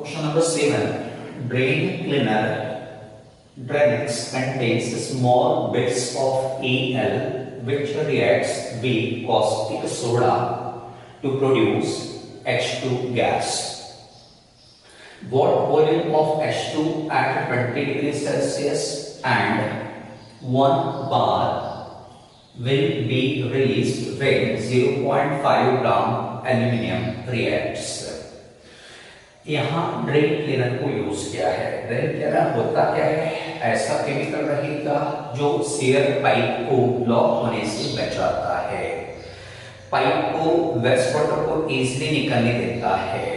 Question number 7. Drain cleaner Drainix contains small bits of Al which reacts with caustic soda to produce H2 gas. What volume of H2 at 20 degrees Celsius and 1 bar will be released when 0.5 gram aluminium reacts? यहाँ drain cleaner को use किया है। Drain cleaner होता क्या है? ऐसा chemical रहेगा जो सीयर पाइप को ब्लॉक होने से बचाता है, पाइप को वेस्ट वाटर को इजीली निकलने देता है।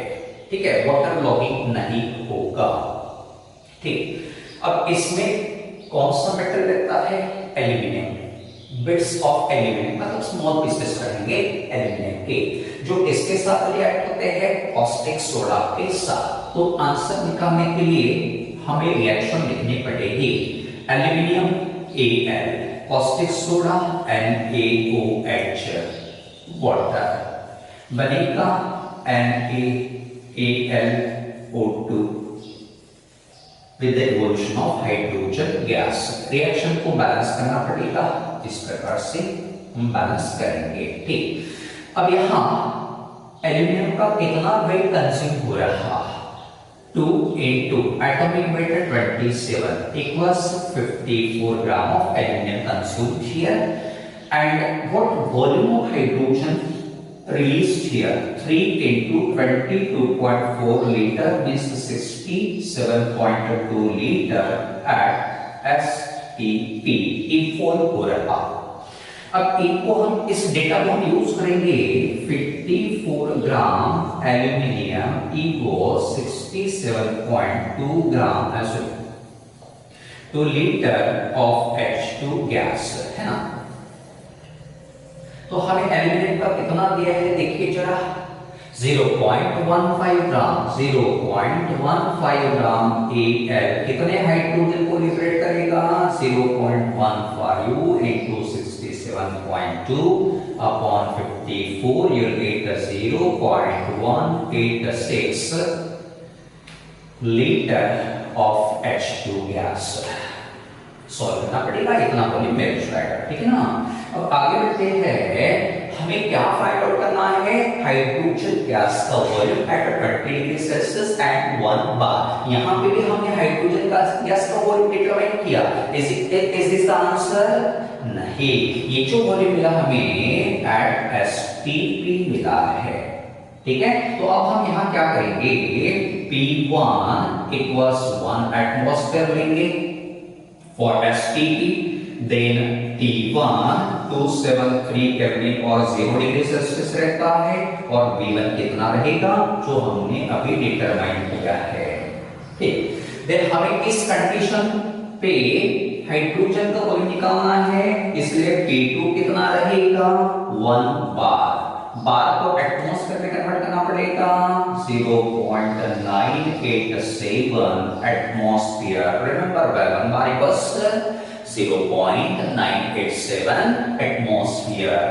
ठीक है, वाटर लॉगिंग नहीं होगा। ठीक, अब इसमें कौन सा मेटल रहता है? एल्यूमिनियम, बिट्स ऑफ एल्यूमिनियम, मतलब स्मॉल पीसेस रहेंगे एल्यूमिनियम के, जो इसके साथ रिएक्ट होते हैं कॉस्टिक सोडा के साथ। तो आंसर निकालने के लिए हमें रिएक्शन लिखनी पड़ेगी। Aluminium Al, caustic soda NaOH, water बनेगा NaAlO2 with the evolution of hydrogen gas। Reaction को बैलेंस करना पड़ेगा, इस प्रकार से हम बैलेंस करेंगे। ठीक, अब यहाँ एल्यूमिनियम का कितना वेट कंज्यूम हो रहा? 2 into atomic weight 27 equals 54 gram of aluminum consumed here, and what volume of hydrogen released here? 3 into 22.4 liter means 67.2 liter at STP equal हो रहा। अब इनको हम इस डेटा को हम यूज करेंगे। 54 gram aluminium equal 67.2 gram two litre of H2 gas, है ना। तो हमें एल्यूमिनियम का कितना दिया है देखिए जरा, 0.15 ग्राम, 0.15 ग्राम Al कितने हाइड्रोजन को लिबरेट करेगा? 0.15 into 67.2 upon 54, you will get 0.186 liter of H2 gas। Solve करना पड़ेगा, इतना वॉल्यूम में जाएगा। ठीक है ना। अब आगे बढ़ते हैं, हमें क्या फाइंड आउट करना है? हाइड्रोजन गैस का volume at 20 degree Celsius and 1 बार। यहाँ पे भी हमने हाइड्रोजन गैस का वॉल्यूम डिटरमाइन किया। Is this the answer? नहीं, ये जो वॉल्यूम मिला हमें एट एसटीपी मिला है। ठीक है, तो अब हम यहाँ क्या करेंगे? P1 equals 1 एटमॉस्फेयर लेंगे for STP, then T1 273 kelvin और 0 डिग्री सेल्सियस रहता है, और V1 कितना रहेगा जो हमने अभी डिटरमाइन किया है। ठीक, देन हमें इस कंडीशन पे हाइड्रोजन का वॉल्यूम निकालना है, इसलिए P2 कितना रहेगा? 1 बार। बार को एटमॉस्फेयर में कन्वर्ट करना पड़ेगा, 0.987 atmosphere. Remember one bar equals 0.987 atmosphere.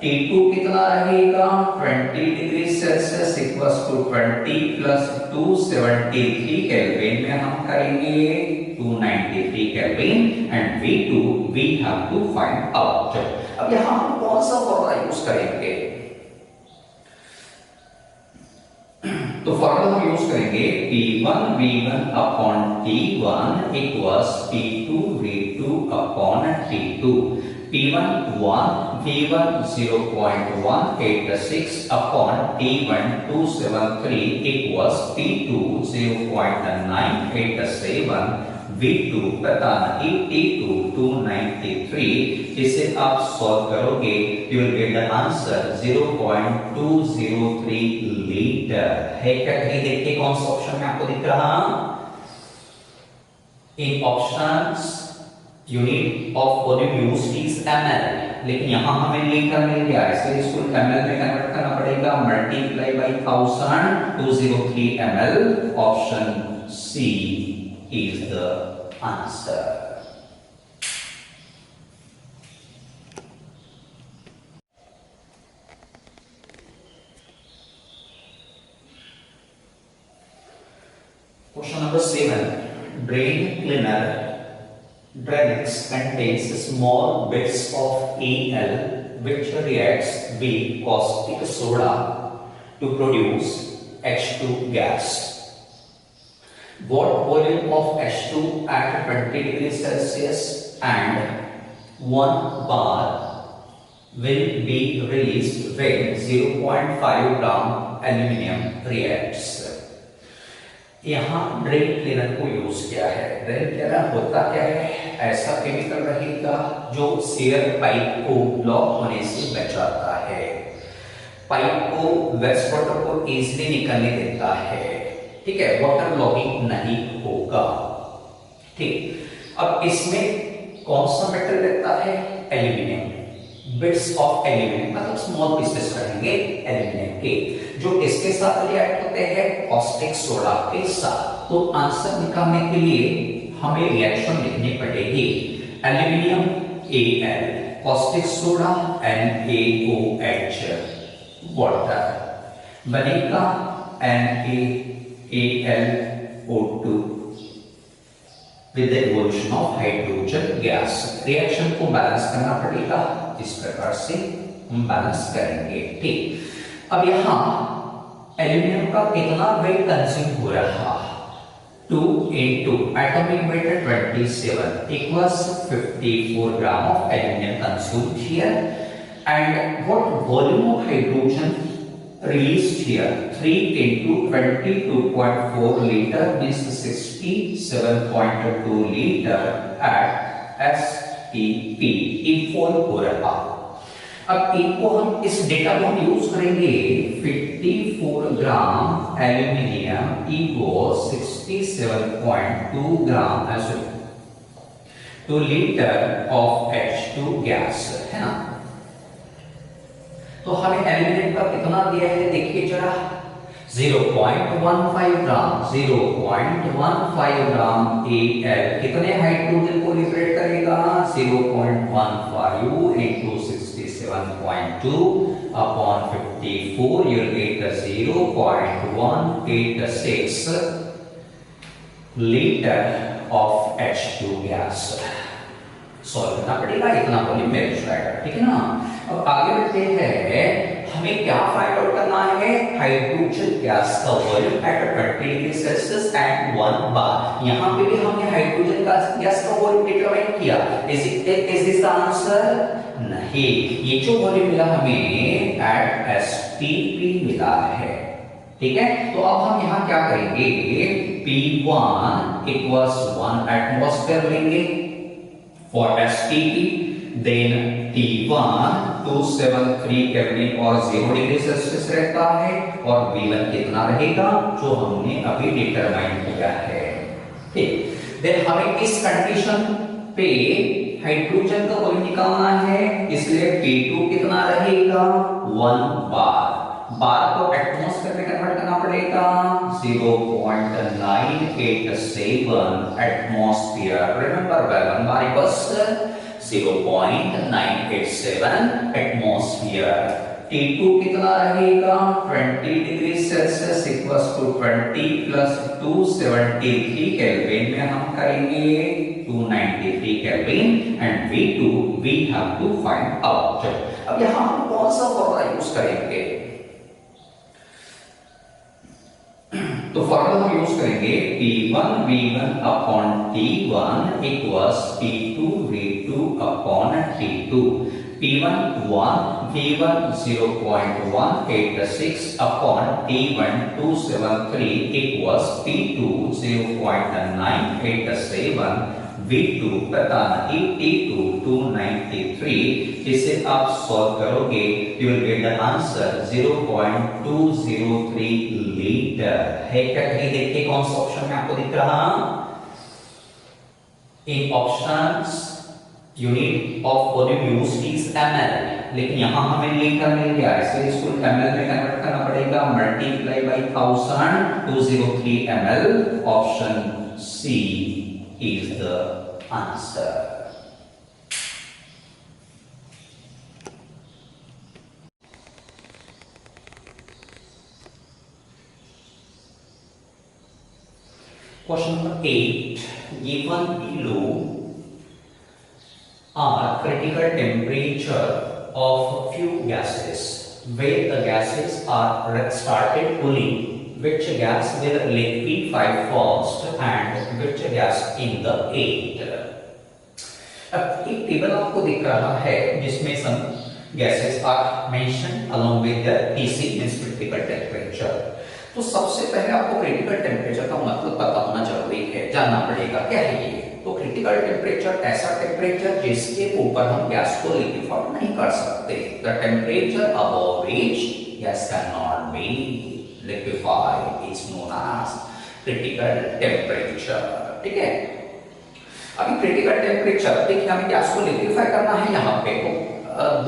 T2 कितना रहेगा? 20 degree Celsius equals to 20 plus 273 kelvin में हम करेंगे 293 kelvin, and V2 we have to find out। अब यहाँ हम कौन सा फॉर्मूला यूज करेंगे? तो फॉर्मूला हम यूज करेंगे P1 V1 upon T1 equals P2 V2 upon T2। P1 1, V1 0.186 upon T1 273 equals P2 0.987, V2 पता नहीं, T2 293। इसे आप सॉल्व करोगे, you will get the answer 0.203 litre है क्या? कहीं देखिए कौन सा ऑप्शन में आपको दिख रहा? In options unit of volume used is ml, लेकिन यहां हमें लीटर मिल गया, इसलिए इसको ml में कन्वर्ट करना पड़ेगा, multiply by 1000, 203 ml। Option C is the answer। Question number 7. Drain cleaner Drainix contains small bits of Al which reacts with caustic soda to produce H2 gas. What volume of H2 at 20 degrees Celsius and 1 bar will be released when 0.5 gram aluminium reacts? यहाँ drain cleaner को use किया है। Drain cleaner होता क्या है? ऐसा chemical रहेगा जो सीयर पाइप को ब्लॉक होने से बचाता है, पाइप को वेस्ट वाटर को इजीली निकलने देता है, ठीक है, वाटर लॉगिंग नहीं होगा। ठीक, अब इसमें कौन सा मेटल रहता है? एल्यूमिनियम, बिट्स ऑफ एल्यूमिनियम, मतलब स्मॉल पीसेस रहेंगे एल्यूमिनियम के, जो इसके साथ रिएक्ट होते हैं कॉस्टिक सोडा के साथ। तो आंसर निकालने के लिए हमें रिएक्शन लिखनी पड़ेगी। Aluminium Al, caustic soda NaOH, water बनेगा NaAlO2 with the evolution of hydrogen gas। Reaction को बैलेंस करना पड़ेगा, इस प्रकार से हम बैलेंस करेंगे। ठीक, अब यहाँ एल्यूमिनियम का कितना वेट कंज्यूम हो रहा? 2 into atomic weight 27 equals 54 gram of aluminum consumed here, and what volume of hydrogen released here? 3 into 22.4 liter means 67.2 liter at STP equal हो रहा। अब इनको हम इस डेटा को हम यूज करेंगे। 54 gram aluminium equal 67.2 gram 2 litre of H2 gas, है ना। तो हमें एल्यूमिनियम का कितना दिया है देखिए जरा, 0.15 ग्राम, 0.15 ग्राम Al कितने हाइड्रोजन को लिबरेट करेगा? 0.15 into 67.2 upon 54, you will get 0.186 liter of H2 gas। Solve करना पड़ेगा, इतना वॉल्यूम में जाएगा, ठीक है ना। अब आगे बढ़ते हैं, हमें क्या फाइंड आउट करना है? हाइड्रोजन गैस का volume at 20 degree Celsius and 1 बार। यहाँ पे भी हमने हाइड्रोजन गैस का वॉल्यूम डिटरमाइन किया। Is this answer? नहीं, ये जो वॉल्यूम मिला हमें एट एसटीपी मिला है, ठीक है। तो अब हम यहाँ क्या करेंगे? P1 equals 1 एटमॉस्फेयर लेंगे for STP, then T1 273 kelvin और 0 डिग्री सेल्सियस रहता है, और V1 कितना रहेगा जो हमने अभी डिटरमाइन किया है। ठीक, देन हमें इस कंडीशन पे हाइड्रोजन का वॉल्यूम निकालना है, इसलिए P2 कितना रहेगा? 1 बार। बार को एटमॉस्फेयर में कन्वर्ट करना पड़ेगा, 0.987 atmosphere. Remember one bar equals 0.987 atmosphere. T2 कितना रहेगा? 20 degree Celsius equals to 20 plus 273 kelvin में हम करेंगे 293 kelvin, and V2 we have to find out। अब यहाँ हम कौन सा फॉर्मूला यूज करेंगे? तो फॉर्मूला हम यूज करेंगे P1 V1 upon T1 equals P2 V2 upon T2। P1 1, V1 0.186 upon T1 273 equals P2 0.987, V2 पता नहीं, T2 293। इसे आप सॉल्व करोगे, you will get the answer 0.203 litre. है क्या? कहीं देखिए कौन सा ऑप्शन में आपको दिख रहा? In options unit of volume used is ml, लेकिन यहां हमें लीटर मिल गया, इसलिए इसको ml में कन्वर्ट करना पड़ेगा, multiply by 1000, 203 ml। Option C is the answer। Question number 8. Given below are critical temperature of few gases. When the gases are started cooling, which gas will liquefy first and which gas in the air? अब एक table आपको दिख रहा है जिसमें some gases are mention along with the TC means critical temperature. तो सबसे पहले आपको क्रिटिकल टेम्परेचर का मतलब पता होना जरूरी है, जानना पड़ेगा क्या है ये। तो क्रिटिकल टेम्परेचर ऐसा टेम्परेचर जिसके ऊपर हम गैस को लिक्विफाई नहीं कर सकते। The temperature above which gas can not be liquefied is known as critical temperature. ठीक है, अभी क्रिटिकल टेम्परेचर देखिए हमें गैस को लिक्विफाई करना है यहाँ पे, तो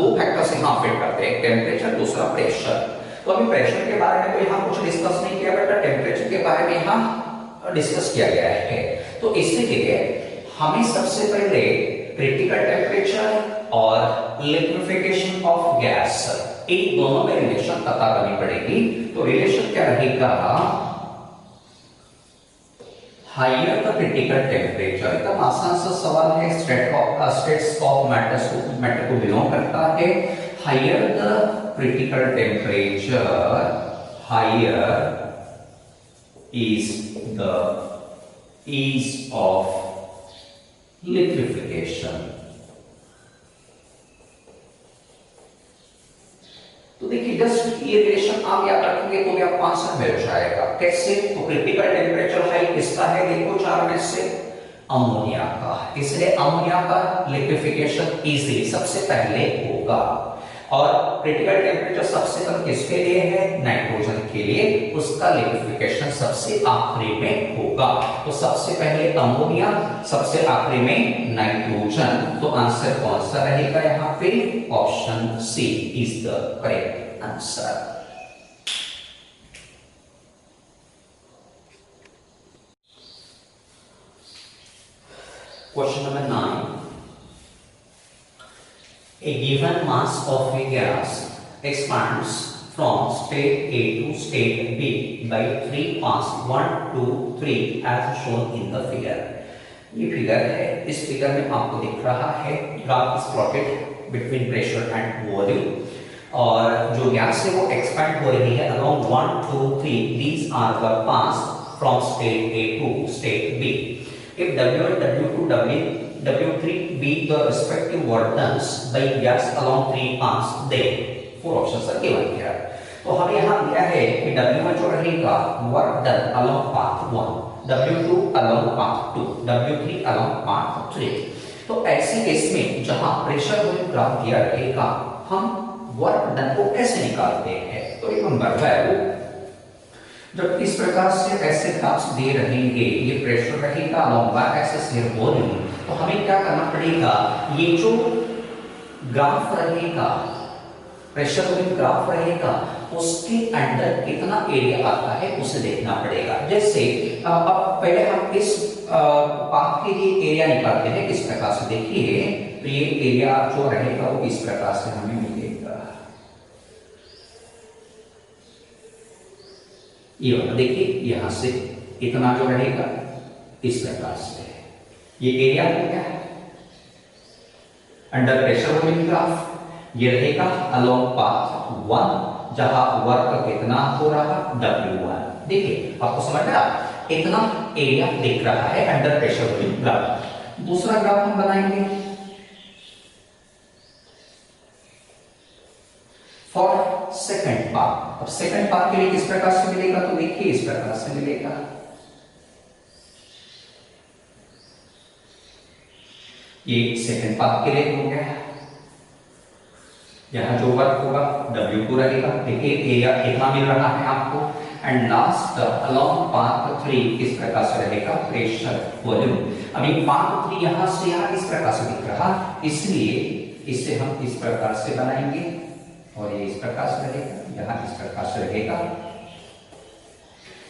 दो फैक्टर से यहाँ फिट करते हैं, टेम्परेचर दूसरा प्रेशर। तो अभी प्रेशर के बारे में तो यहाँ कुछ डिस्कस नहीं किया, बट टेम्परेचर के बारे में यहाँ डिस्कस किया गया है। तो इसलिए हमें सबसे पहले क्रिटिकल टेम्परेचर और लिक्विफिकेशन ऑफ गैस इन दोनों में रिलेशन पता करनी पड़ेगी। तो रिलेशन क्या रहेगा, हायर द क्रिटिकल टेम्परेचर, एकदम आसान सा सवाल है, स्टेट्स ऑफ मैटर को बिलोंग करता है। Higher the critical temperature, higher is the ease of liquefaction। तो देखिए जस्ट ये रिलेशन आप याद रखेंगे तो भी आपको आंसर मिल जाएगा। कैसे, तो क्रिटिकल टेम्परेचर हाई किसका है, देखो चार में से अमोनिया का, इसलिए अमोनिया का लिक्विफिकेशन इजीली सबसे पहले होगा। और क्रिटिकल टेम्परेचर सबसे कम किसके लिए है, नाइट्रोजन के लिए, उसका लिक्विफिकेशन सबसे आखिरी में होगा। तो सबसे पहले अमोनिया, सबसे आखिरी में नाइट्रोजन। तो आंसर कौन सा रहेगा यहाँ पे, option C is the correct answer. Question number 9। A given mass of a gas expands from state A to state B by 3 pass 1, 2, 3 as shown in the figure। ये फिगर है, इस figure में आपको दिख रहा है graph is plotted between pressure and volume. और जो गैस है वो एक्सपैंड हो रही है along 1, 2, 3 these are the paths from state A to state B। If W1, W2, W3 be the respective work done by gas along 3 paths, then 4 options are given here। तो हमें यहाँ दिया है कि W1 जो रहेगा work done along path 1, W2 along path 2, W3 along path 3। तो ऐसे केस में जहाँ प्रेशर वॉल्यूम ग्राफ दिया रहेगा, हम वर्क डन को कैसे निकालते हैं। तो एक नंबर वैल्यू जब इस प्रकार से ऐसे ग्राफ्स दे रहेंगे, ये प्रेशर रहेगा along y axis here volume, तो हमें क्या करना पड़ेगा, ये जो ग्राफ रहेगा प्रेशर वॉल्यूम ग्राफ रहेगा उसके अंदर कितना एरिया आता है उसे देखना पड़ेगा। जैसे अब पहले हम इस पाथ के लिए एरिया निकालते हैं किस प्रकार से, देखिए तो ये एरिया जो रहेगा वो इस प्रकार से हमें मिलेगा। ये देखिए यहां से इतना जो रहेगा इस प्रकार से, ये एरिया हो गया अंडर प्रेशर वॉल्यूम ग्राफ। ये रहेगा अलोंग पाथ 1 जहां वर्क कितना हो रहा W1। देखिए आपको समझ में आ, इतना एरिया दिख रहा है अंडर प्रेशर वॉल्यूम ग्राफ। दूसरा ग्राफ हम बनाएंगे फॉर सेकंड पार्ट। अब सेकंड पार्ट के लिए किस प्रकार से मिलेगा, तो देखिए इस प्रकार से मिलेगा। ये सेकंड पार्ट के लिए हो गया, यहां जो वर्क होगा W2 रहेगा। देखिए एरिया कितना मिल रहा है आपको। एंड लास्ट अलोंग पाथ 3 किस प्रकार से रहेगा, प्रेशर वॉल्यूम। अभी पाथ 3 यहां से यहां इस प्रकार से दिख रहा, इसलिए इसे हम इस प्रकार से बनाएंगे और ये इस प्रकार से रहेगा, यहाँ इस प्रकार से रहेगा।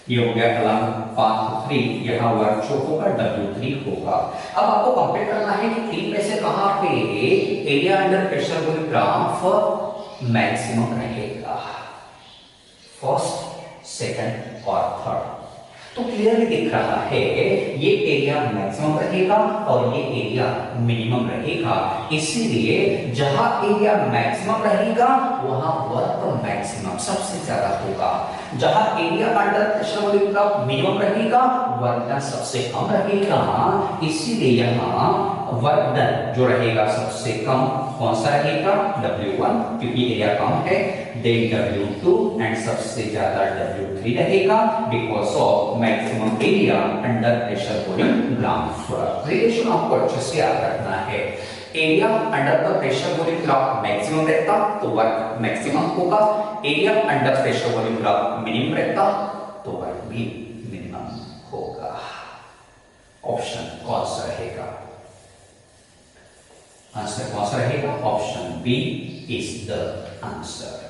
ये हो गया अलोंग पाथ 3, यहाँ वर्क जो होगा W3 होगा। अब आपको कंपेयर करना है कि 3 में से कहां पे area under pressure volume graph maximum रहेगा, फर्स्ट, सेकंड और थर्ड। तो क्लियरली दिख रहा है ये एरिया मैक्सिमम रहेगा और ये एरिया मिनिमम रहेगा। इसीलिए जहां एरिया मैक्सिमम रहेगा वहां वर्क मैक्सिमम सबसे ज्यादा होगा। जहां area under pressure volume drop minimum रहेगा वर्क डन सबसे कम रहेगा। इसीलिए यहाँ वर्क डन जो रहेगा सबसे कम कौन सा रहेगा? W1 क्योंकि एरिया कम है, देन W2 एंड सबसे ज्यादा W3 रहेगा because of maximum area under pressure volume graph. Relation आपको अच्छे से याद रखना है। Area under the pressure volume graph maximum रहता तो वर्क मैक्सिमम होगा, area under pressure volume graph minimum रहता तो वर्क भी मिनिमम होगा। ऑप्शन कौन सा रहेगा? आंसर कौन सा रहेगा? Option B is the answer.